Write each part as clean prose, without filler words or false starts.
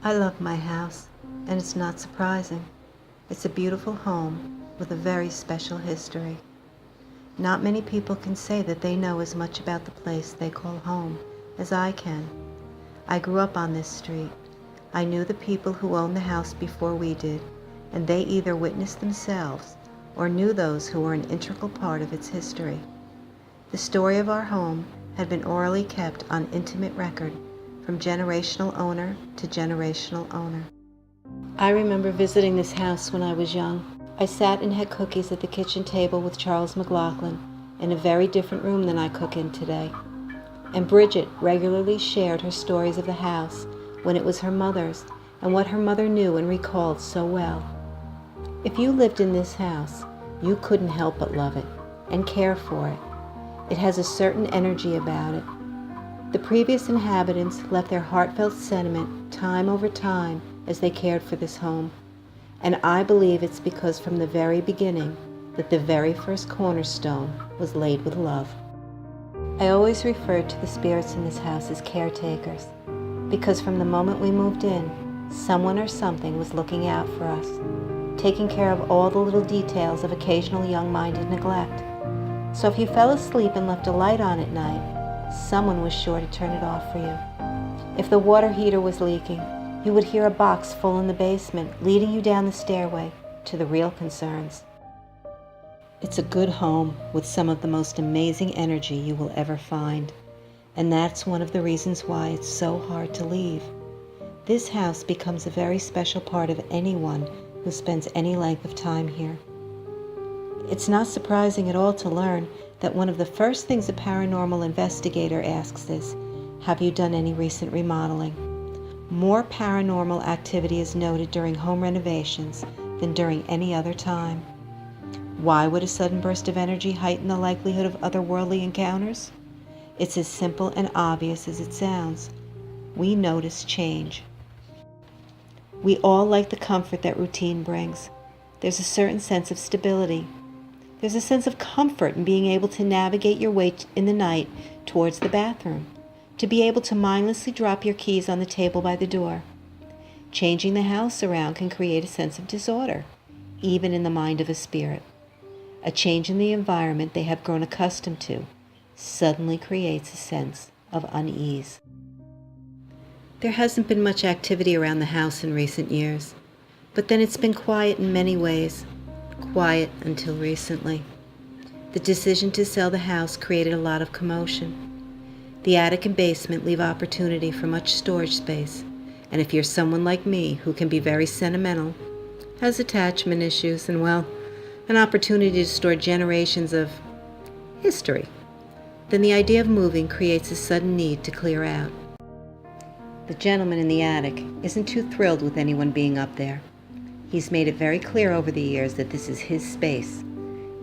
I love my house, and it's not surprising. It's a beautiful home with a very special history. Not many people can say that they know as much about the place they call home as I can. I grew up on this street. I knew the people who owned the house before we did, and they either witnessed themselves or knew those who were an integral part of its history. The story of our home had been orally kept on intimate record from generational owner to generational owner. I remember visiting this house when I was young. I sat and had cookies at the kitchen table with Charles McLaughlin in a very different room than I cook in today. And Bridget regularly shared her stories of the house when it was her mother's and what her mother knew and recalled so well. If you lived in this house, you couldn't help but love it and care for it. It has a certain energy about it. The previous inhabitants left their heartfelt sentiment time over time as they cared for this home, and I believe it's because from the very beginning that the very first cornerstone was laid with love. I always referred to the spirits in this house as caretakers, because from the moment we moved in, someone or something was looking out for us, taking care of all the little details of occasional young-minded neglect. So if you fell asleep and left a light on at night, someone was sure to turn it off for you. If the water heater was leaking, you would hear a box full in the basement leading you down the stairway to the real concerns. It's a good home with some of the most amazing energy you will ever find, and that's one of the reasons why it's so hard to leave. This house becomes a very special part of anyone who spends any length of time here. It's not surprising at all to learn that one of the first things a paranormal investigator asks is, have you done any recent remodeling? More paranormal activity is noted during home renovations than during any other time. Why would a sudden burst of energy heighten the likelihood of otherworldly encounters? It's as simple and obvious as it sounds. We notice change. We all like the comfort that routine brings. There's a certain sense of stability. There's a sense of comfort in being able to navigate your way in the night towards the bathroom, to be able to mindlessly drop your keys on the table by the door. Changing the house around can create a sense of disorder, even in the mind of a spirit. A change in the environment they have grown accustomed to suddenly creates a sense of unease. There hasn't been much activity around the house in recent years, but then it's been quiet in many ways. Quiet until recently. The decision to sell the house created a lot of commotion. The attic and basement leave opportunity for much storage space, and if you're someone like me who can be very sentimental, has attachment issues, and well, an opportunity to store generations of history, then the idea of moving creates a sudden need to clear out. The gentleman in the attic isn't too thrilled with anyone being up there. He's made it very clear over the years that this is his space.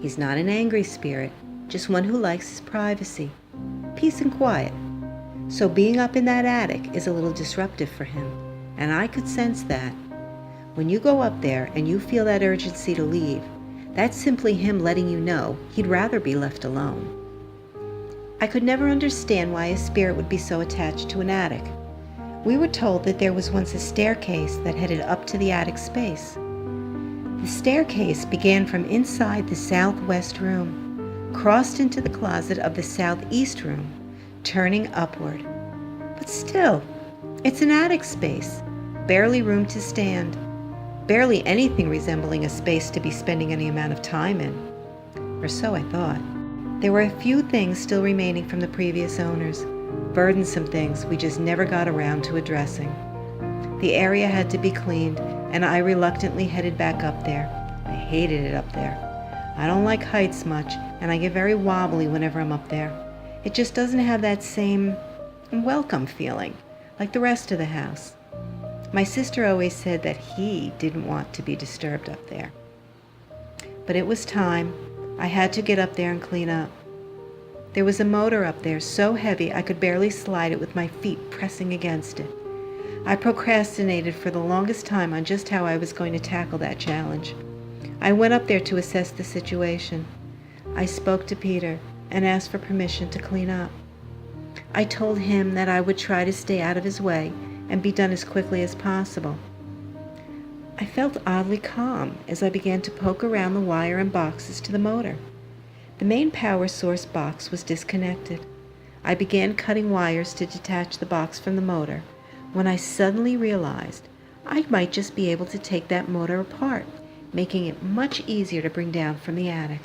He's not an angry spirit, just one who likes his privacy, peace and quiet. So being up in that attic is a little disruptive for him, and I could sense that. When you go up there and you feel that urgency to leave, that's simply him letting you know he'd rather be left alone. I could never understand why a spirit would be so attached to an attic. We were told that there was once a staircase that headed up to the attic space. The staircase began from inside the southwest room, crossed into the closet of the southeast room, turning upward. But still, it's an attic space, barely room to stand, barely anything resembling a space to be spending any amount of time in. Or so I thought. There were a few things still remaining from the previous owners. Burdensome things we just never got around to addressing. The area had to be cleaned, and I reluctantly headed back up there. I hated it up there. I don't like heights much, and I get very wobbly whenever I'm up there. It just doesn't have that same welcome feeling like the rest of the house. My sister always said that he didn't want to be disturbed up there. But it was time. I had to get up there and clean up. There was a motor up there so heavy I could barely slide it with my feet pressing against it. I procrastinated for the longest time on just how I was going to tackle that challenge. I went up there to assess the situation. I spoke to Peter and asked for permission to clean up. I told him that I would try to stay out of his way and be done as quickly as possible. I felt oddly calm as I began to poke around the wire and boxes to the motor. The main power source box was disconnected. I began cutting wires to detach the box from the motor when I suddenly realized I might just be able to take that motor apart, making it much easier to bring down from the attic.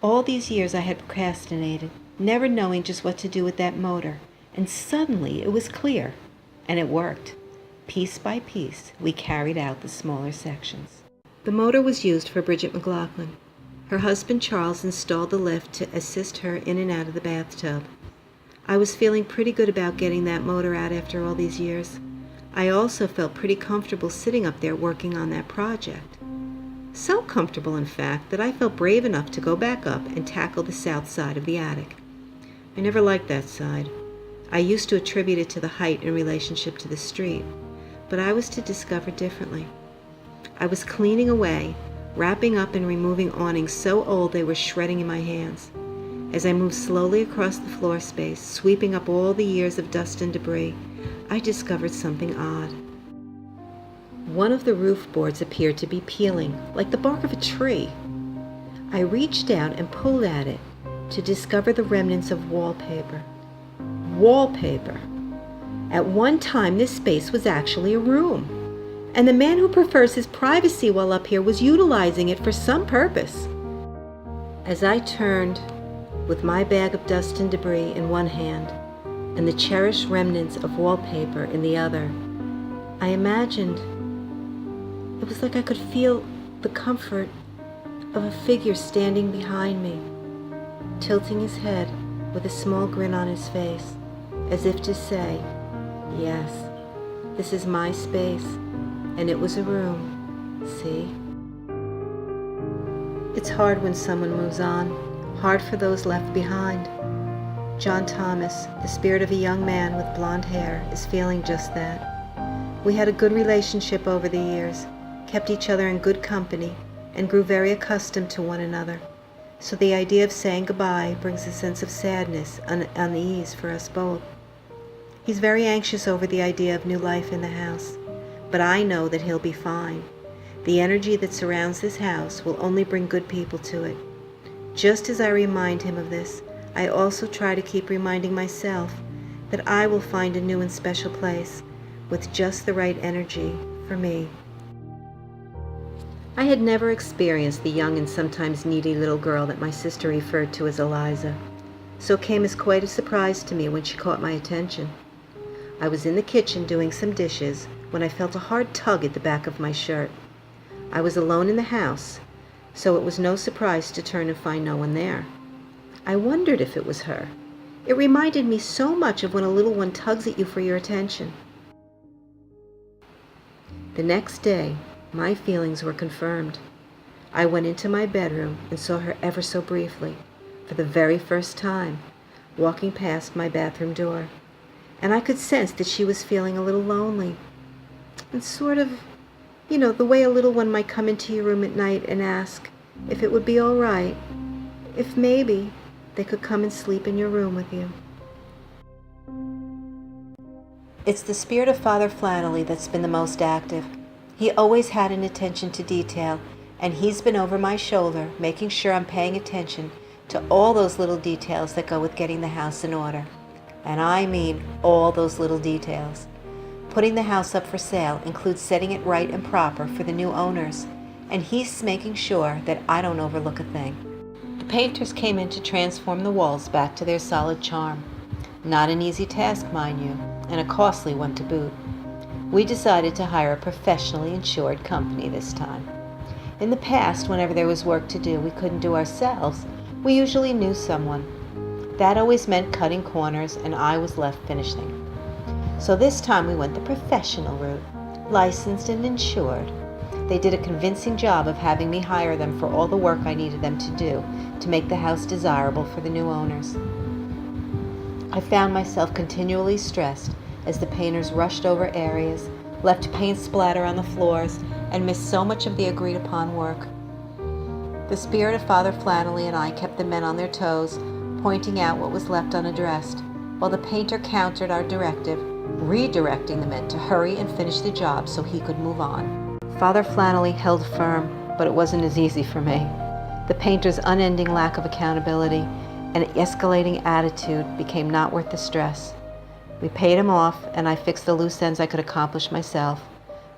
All these years I had procrastinated, never knowing just what to do with that motor, and suddenly it was clear, and it worked. Piece by piece, we carried out the smaller sections. The motor was used for Bridget McLaughlin. Her husband Charles installed the lift to assist her in and out of the bathtub. I was feeling pretty good about getting that motor out after all these years. I also felt pretty comfortable sitting up there working on that project. So comfortable, in fact, that I felt brave enough to go back up and tackle the south side of the attic. I never liked that side. I used to attribute it to the height in relationship to the street, but I was to discover differently. I was cleaning away, wrapping up and removing awnings so old they were shredding in my hands. As I moved slowly across the floor space, sweeping up all the years of dust and debris, I discovered something odd. One of the roof boards appeared to be peeling, like the bark of a tree. I reached out and pulled at it to discover the remnants of wallpaper. Wallpaper! At one time, this space was actually a room, and the man who prefers his privacy while up here was utilizing it for some purpose. As I turned, with my bag of dust and debris in one hand, and the cherished remnants of wallpaper in the other, I imagined it was like I could feel the comfort of a figure standing behind me, tilting his head with a small grin on his face, as if to say, yes, this is my space, and it was a room, see? It's hard when someone moves on, hard for those left behind. John Thomas, the spirit of a young man with blonde hair, is feeling just that. We had a good relationship over the years, kept each other in good company, and grew very accustomed to one another. So the idea of saying goodbye brings a sense of sadness and unease for us both. He's very anxious over the idea of new life in the house, but I know that he'll be fine. The energy that surrounds this house will only bring good people to it. Just as I remind him of this, I also try to keep reminding myself that I will find a new and special place with just the right energy for me. I had never experienced the young and sometimes needy little girl that my sister referred to as Eliza, so it came as quite a surprise to me when she caught my attention. I was in the kitchen doing some dishes when I felt a hard tug at the back of my shirt. I was alone in the house, so it was no surprise to turn and find no one there. I wondered if it was her. It reminded me so much of when a little one tugs at you for your attention. The next day, my feelings were confirmed. I went into my bedroom and saw her ever so briefly, for the very first time, walking past my bathroom door. And I could sense that she was feeling a little lonely. And sort of, the way a little one might come into your room at night and ask if it would be all right, if maybe they could come and sleep in your room with you. It's the spirit of Father Flannelly that's been the most active. He always had an attention to detail, and he's been over my shoulder, making sure I'm paying attention to all those little details that go with getting the house in order. And I mean all those little details. Putting the house up for sale includes setting it right and proper for the new owners, and he's making sure that I don't overlook a thing. The painters came in to transform the walls back to their solid charm. Not an easy task, mind you, and a costly one to boot. We decided to hire a professionally insured company this time. In the past, whenever there was work to do we couldn't do ourselves, we usually knew someone. That always meant cutting corners, and I was left finishing. So this time we went the professional route, licensed and insured. They did a convincing job of having me hire them for all the work I needed them to do to make the house desirable for the new owners. I found myself continually stressed as the painters rushed over areas, left paint splatter on the floors, and missed so much of the agreed-upon work. The spirit of Father Flannelly and I kept the men on their toes, pointing out what was left unaddressed, while the painter countered our directive redirecting the men to hurry and finish the job so he could move on. Father Flannelly held firm, but it wasn't as easy for me. The painter's unending lack of accountability and escalating attitude became not worth the stress. We paid him off, and I fixed the loose ends I could accomplish myself.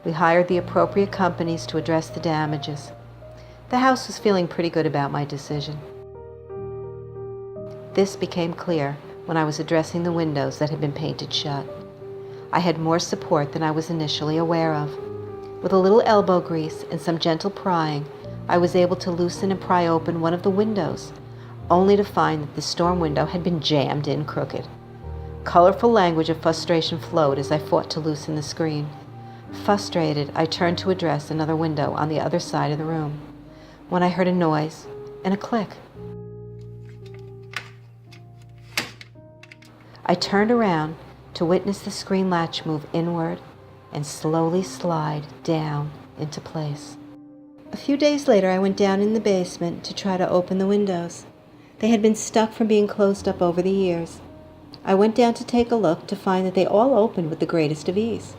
We hired the appropriate companies to address the damages. The house was feeling pretty good about my decision. This became clear when I was addressing the windows that had been painted shut. I had more support than I was initially aware of. With a little elbow grease and some gentle prying, I was able to loosen and pry open one of the windows, only to find that the storm window had been jammed in crooked. Colorful language of frustration flowed as I fought to loosen the screen. Frustrated, I turned to address another window on the other side of the room, when I heard a noise and a click. I turned around to witness the screen latch move inward and slowly slide down into place. A few days later, I went down in the basement to try to open the windows. They had been stuck from being closed up over the years. I went down to take a look to find that they all opened with the greatest of ease.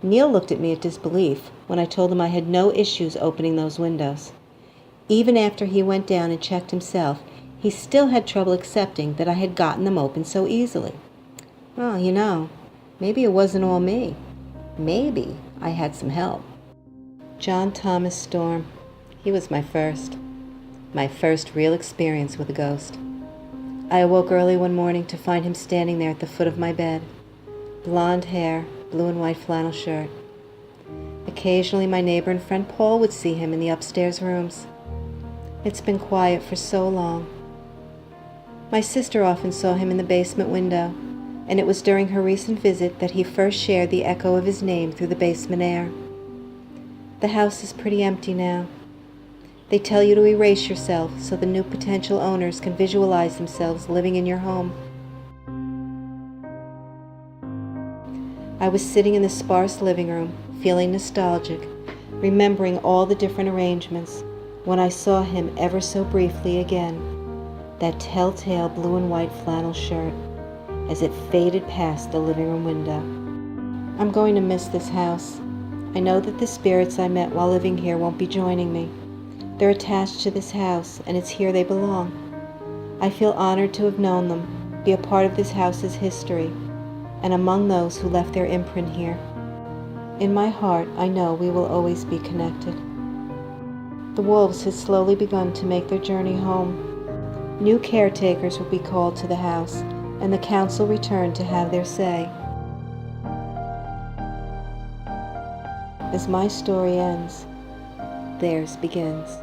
Neil looked at me in disbelief when I told him I had no issues opening those windows. Even after he went down and checked himself, he still had trouble accepting that I had gotten them open so easily. Well, maybe it wasn't all me. Maybe I had some help. John Thomas Storm. He was my first real experience with a ghost. I awoke early one morning to find him standing there at the foot of my bed. Blonde hair, blue and white flannel shirt. Occasionally my neighbor and friend Paul would see him in the upstairs rooms. It's been quiet for so long. My sister often saw him in the basement window, and it was during her recent visit that he first shared the echo of his name through the basement air. The house is pretty empty now. They tell you to erase yourself so the new potential owners can visualize themselves living in your home. I was sitting in the sparse living room, feeling nostalgic, remembering all the different arrangements, when I saw him ever so briefly again, that telltale blue and white flannel shirt, as it faded past the living room window. I'm going to miss this house. I know that the spirits I met while living here won't be joining me. They're attached to this house, and it's here they belong. I feel honored to have known them, be a part of this house's history, and among those who left their imprint here. In my heart, I know we will always be connected. The wolves had slowly begun to make their journey home. New caretakers would be called to the house, and the council returned to have their say. As my story ends, theirs begins.